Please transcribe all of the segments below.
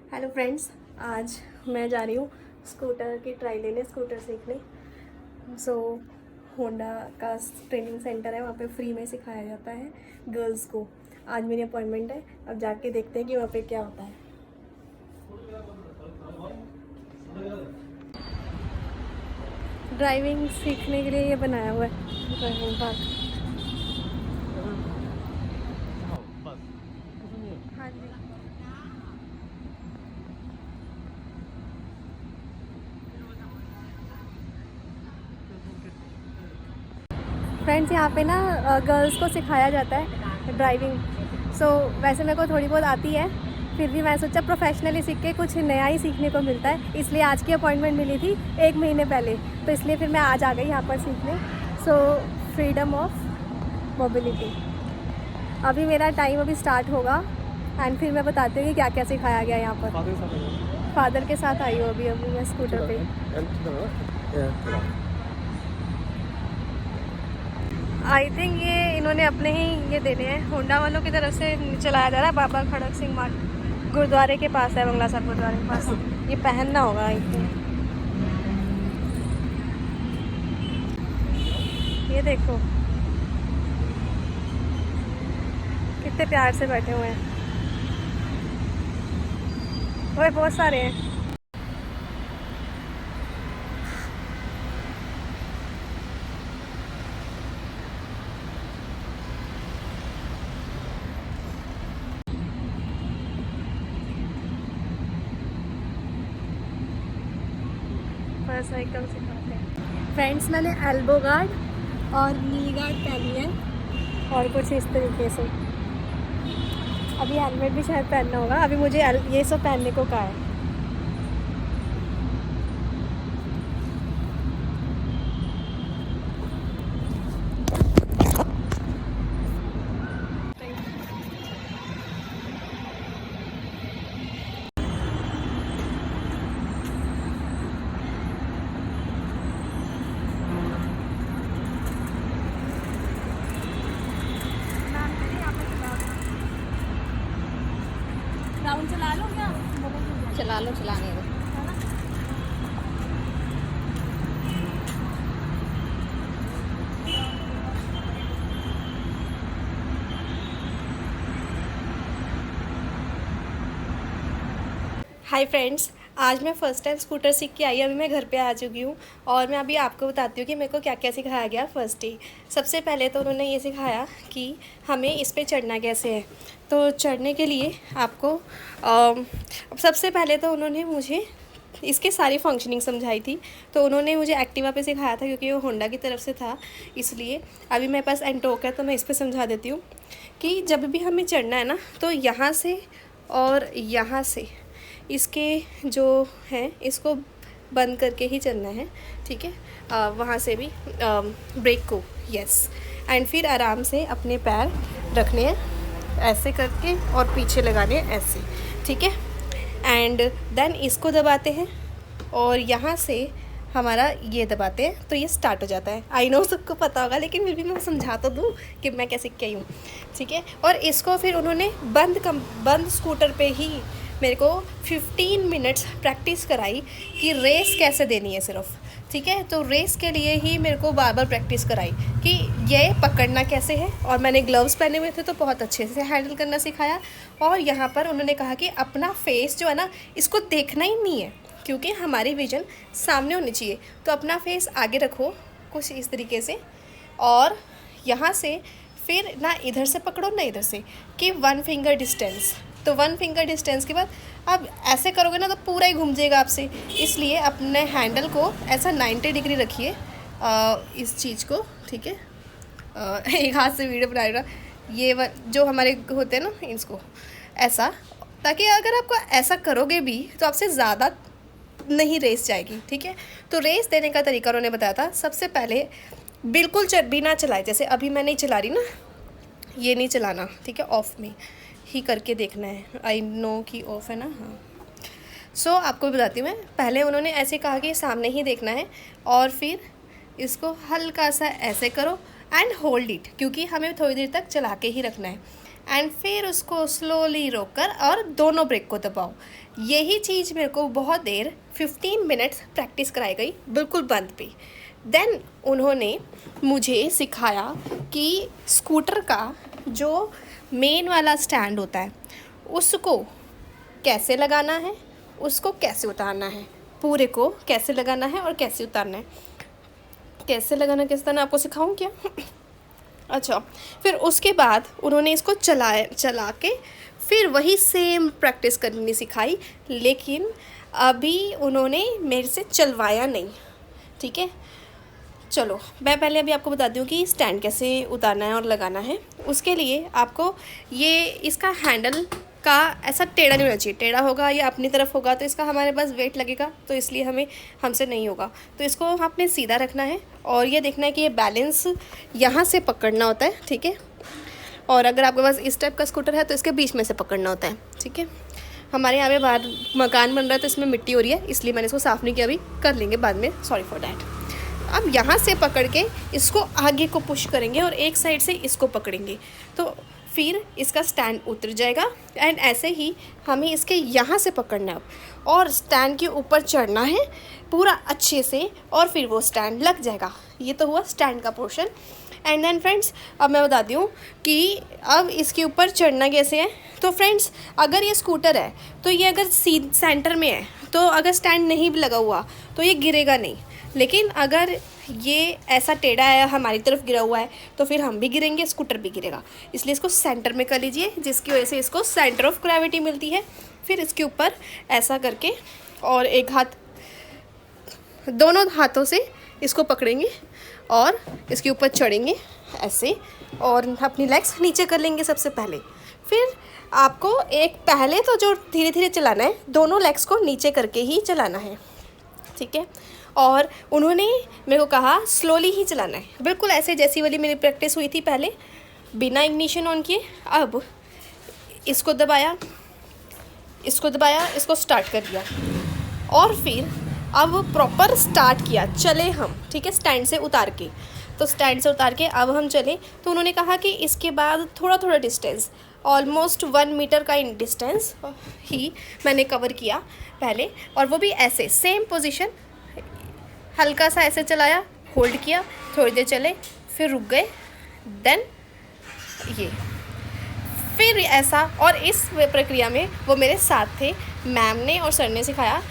Hello friends, आज मैं जा रही हूँ स्कूटर की ट्राई लेने, स्कूटर सीखने। होंडा का ट्रेनिंग सेंटर है, वहाँ पे फ्री में सिखाया जाता है गर्ल्स को। आज मेरी अपॉइंटमेंट है, अब जाके देखते हैं कि वहाँ पे क्या होता है। ड्राइविंग सीखने के लिए ये बनाया हुआ है ड्राइविंग पार्क। हाँ जी फ्रेंड्स, यहाँ पे ना गर्ल्स को सिखाया जाता है ड्राइविंग। वैसे मेरे को थोड़ी बहुत आती है, फिर भी मैं सोचा प्रोफेशनली सीख के कुछ नया ही सीखने को मिलता है, इसलिए आज की अपॉइंटमेंट मिली थी 1 महीने पहले, तो इसलिए फिर मैं आज आ गई यहाँ पर सीखने। Freedom of mobility. अभी मेरा टाइम अभी स्टार्ट होगा एंड फिर मैं बताती हूँ कि क्या क्या सिखाया गया यहाँ पर। फादर के साथ आई हूँ अभी मैं स्कूटर पे। आई थिंक ये इन्होंने अपने ही ये देने हैं, होंडा वालों की तरफ से चलाया जा रहा है। बाबा खड़क सिंह मार्ग गुरुद्वारे के पास है, बंगला साहब गुरुद्वारे के पास। ये पहनना होगा आई थिंक। ये देखो कितने प्यार से बैठे हुए हैं, वो बहुत सारे हैं। साइकिल सिखाते हैं फ्रेंड्स। मैंने एल्बो गार्ड और नी गार्ड पहनी है और कुछ इस तरीके से। अभी हेलमेट भी शायद पहनना होगा, अभी मुझे ये सब पहनने को कहा है। राउंड चला लो क्या? चला लो, चलाने दो। हाय फ्रेंड्स, आज मैं फ़र्स्ट टाइम स्कूटर सीख के आई। अभी मैं घर पे आ चुकी हूँ और मैं अभी आपको बताती हूँ कि मेरे को क्या क्या सिखाया गया फर्स्ट डे। सबसे पहले तो उन्होंने ये सिखाया कि हमें इस पे चढ़ना कैसे है। तो चढ़ने के लिए आपको सबसे पहले तो उन्होंने मुझे इसकी सारी फंक्शनिंग समझाई थी। तो उन्होंने मुझे एक्टिवा पे सिखाया था क्योंकि वो होंडा की तरफ से था, इसलिए। अभी मेरे पास एंटोक है तो मैं इस पर समझा देती हूँ कि जब भी हमें चढ़ना है ना, तो यहाँ से और यहाँ से इसके जो हैं इसको बंद करके ही चलना है, ठीक है। वहाँ से भी ब्रेक को, यस। एंड फिर आराम से अपने पैर रखने हैं ऐसे करके और पीछे लगाने हैं ऐसे, ठीक है। एंड देन इसको दबाते हैं और यहाँ से हमारा ये दबाते हैं तो ये स्टार्ट हो जाता है। आई नो सबको पता होगा, लेकिन फिर भी मैं समझा तो दूँ कि मैं कैसे क्या हूँ, ठीक है। और इसको फिर उन्होंने बंद स्कूटर पे ही मेरे को 15 मिनट्स प्रैक्टिस कराई कि रेस कैसे देनी है सिर्फ, ठीक है। तो रेस के लिए ही मेरे को बार बार प्रैक्टिस कराई कि ये पकड़ना कैसे है। और मैंने ग्लव्स पहने हुए थे तो बहुत अच्छे से हैंडल करना सिखाया। और यहाँ पर उन्होंने कहा कि अपना फेस जो है ना, इसको देखना ही नहीं है क्योंकि हमारी विजन सामने होनी चाहिए। तो अपना फेस आगे रखो कुछ इस तरीके से, और यहाँ से फिर ना इधर से पकड़ो ना इधर से, कि 1 फिंगर डिस्टेंस। तो 1 फिंगर डिस्टेंस के बाद अब ऐसे करोगे ना तो पूरा ही घूम जाएगा आपसे, इसलिए अपने हैंडल को ऐसा 90 डिग्री रखिए इस चीज़ को, ठीक है। एक हाथ से वीडियो बना रहा, ये जो हमारे होते हैं ना इसको ऐसा, ताकि अगर आपको ऐसा करोगे भी तो आपसे ज़्यादा नहीं रेस जाएगी, ठीक है। तो रेस देने का तरीका उन्होंने बताया था। सबसे पहले बिल्कुल बिना चलाए, जैसे अभी मैं नहीं चला रही ना, ये नहीं चलाना, ठीक है। ऑफ में ही करके देखना है। आई नो कि ऑफ है ना, हाँ। आपको बताती हूँ मैं। पहले उन्होंने ऐसे कहा कि सामने ही देखना है और फिर इसको हल्का सा ऐसे करो एंड होल्ड इट, क्योंकि हमें थोड़ी देर तक चला के ही रखना है। एंड फिर उसको स्लोली रोककर और दोनों ब्रेक को दबाओ। यही चीज़ मेरे को बहुत देर 15 मिनट्स प्रैक्टिस कराई गई, बिल्कुल बंद पे। देन उन्होंने मुझे सिखाया कि स्कूटर का जो मेन वाला स्टैंड होता है उसको कैसे लगाना है, उसको कैसे उतारना है, पूरे को कैसे लगाना है और कैसे उतारना है। कैसे लगाना कैसे उतारना आपको सिखाऊं क्या? अच्छा, फिर उसके बाद उन्होंने इसको चला के फिर वही सेम प्रैक्टिस करनी सिखाई, लेकिन अभी उन्होंने मेरे से चलवाया नहीं। ठीक है, चलो मैं पहले अभी आपको बता दूं कि स्टैंड कैसे उतारना है और लगाना है। उसके लिए आपको ये इसका हैंडल का ऐसा टेढ़ा नहीं होना चाहिए। टेढ़ा होगा या अपनी तरफ होगा तो इसका हमारे पास वेट लगेगा, तो इसलिए हमसे नहीं होगा। तो इसको आपने सीधा रखना है और ये देखना है कि ये बैलेंस यहाँ से पकड़ना होता है। ठीक है, और अगर आपके पास इस टाइप का स्कूटर है तो इसके बीच में से पकड़ना होता है। ठीक है, हमारे यहाँ पे बाहर मकान बन रहा है तो इसमें मिट्टी हो रही है, इसलिए मैंने इसको साफ़ नहीं किया, अभी कर लेंगे बाद में, सॉरी फॉर डैट। अब यहाँ से पकड़ के इसको आगे को पुश करेंगे और एक साइड से इसको पकड़ेंगे तो फिर इसका स्टैंड उतर जाएगा। एंड ऐसे ही हमें इसके यहाँ से पकड़ना है और स्टैंड के ऊपर चढ़ना है पूरा अच्छे से, और फिर वो स्टैंड लग जाएगा। ये तो हुआ स्टैंड का पोर्शन। एंड देन फ्रेंड्स, अब मैं बता दूँ कि अब इसके ऊपर चढ़ना कैसे है। तो फ्रेंड्स, अगर ये स्कूटर है तो ये अगर सेंटर में है तो अगर स्टैंड नहीं भी लगा हुआ तो ये गिरेगा नहीं, लेकिन अगर ये ऐसा टेढ़ा है हमारी तरफ गिरा हुआ है तो फिर हम भी गिरेंगे, स्कूटर भी गिरेगा। इसलिए इसको सेंटर में कर लीजिए, जिसकी वजह से इसको सेंटर ऑफ ग्रेविटी मिलती है। फिर इसके ऊपर ऐसा करके और एक हाथ, दोनों हाथों से इसको पकड़ेंगे और इसके ऊपर चढ़ेंगे ऐसे, और अपनी लेग्स नीचे कर लेंगे सबसे पहले। फिर आपको एक पहले तो जो धीरे धीरे चलाना है, दोनों लेग्स को नीचे करके ही चलाना है। ठीक है, और उन्होंने मेरे को कहा स्लोली ही चलाना है, बिल्कुल ऐसे जैसी वाली मेरी प्रैक्टिस हुई थी पहले, बिना इग्निशन ऑन किए। अब इसको दबाया, इसको दबाया, इसको स्टार्ट कर दिया और फिर अब प्रॉपर स्टार्ट किया, चले हम। ठीक है, स्टैंड से उतार के, तो स्टैंड से उतार के अब हम चले। तो उन्होंने कहा कि इसके बाद थोड़ा थोड़ा डिस्टेंस, ऑलमोस्ट 1 मीटर का इन डिस्टेंस ही मैंने कवर किया पहले, और वो भी ऐसे सेम पोजीशन, हल्का सा ऐसे चलाया, होल्ड किया, थोड़ी देर चले, फिर रुक गए, देन ये, फिर ऐसा। और इस प्रक्रिया में वो मेरे साथ थे, मैम ने और सर ने सिखाया।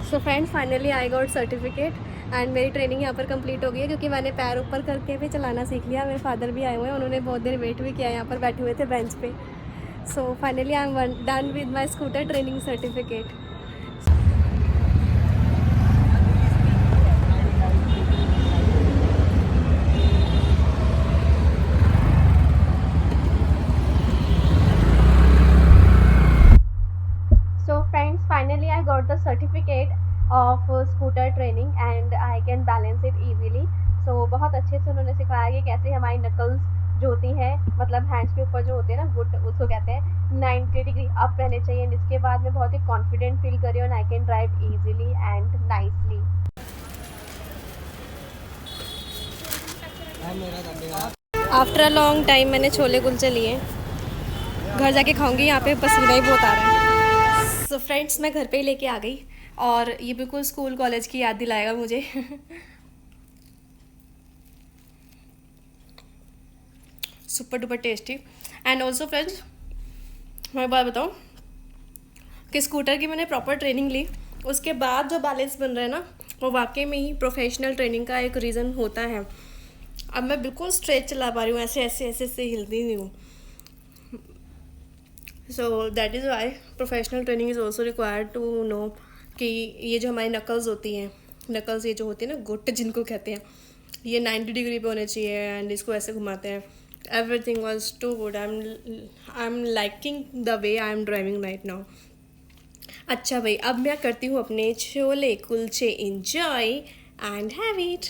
So friends, finally I got certificate and मेरी ट्रेनिंग यहाँ पर कंप्लीट हो गई है, क्योंकि मैंने पैर ऊपर करके भी चलाना सीख लिया। मेरे फादर भी आए हुए हैं, उन्होंने बहुत देर वेट भी किया, यहाँ पर बैठे हुए थे बेंच पे। So finally I am done with my scooter training certificate. So friends, finally I got the certificate of scooter training and I can balance it easily. So बहुत अच्छे से उन्होंने सिखाया कि कैसे हमारी नकल्स जो होती हैं, मतलब हैंड्स के ऊपर जो होते हैं ना, गुट उसको कहते हैं, 90 डिग्री अप रहने चाहिए। इसके बाद मैं बहुत ही कॉन्फिडेंट फील कर रही हूँ, I can drive easily and nicely. After a long time मैंने छोले कुलचे लिए, घर जाके खाऊंगी, यहाँ पे पसीना ही बहुत आ रहा है। सो फ्रेंड्स, मैं घर पे ही लेके आ गई और ये बिल्कुल स्कूल कॉलेज की याद दिलाएगा मुझे। Super duper tasty. And also friends, मैं एक बात बताऊँ कि स्कूटर की मैंने प्रॉपर ट्रेनिंग ली, उसके बाद जो बैलेंस बन रहा है ना, वो वाकई में ही प्रोफेशनल ट्रेनिंग का एक रीज़न होता है। अब मैं बिल्कुल स्ट्रेट चला पा रही हूँ, ऐसे ऐसे ऐसे ऐसे हिलती नहीं हूँ। So that is why professional training is also required to know कि ये जो हमारी नकल्स होती हैं, नकल्स ये जो होती है ना, गुट जिनको कहते हैं, ये 90 डिग्री पे होने चाहिए एंड इसको ऐसे घुमाते हैं। Everything was too good. I am liking the way I am driving right now. अच्छा भाई, अब मैं करती हूँ अपने chole kulche enjoy and have it.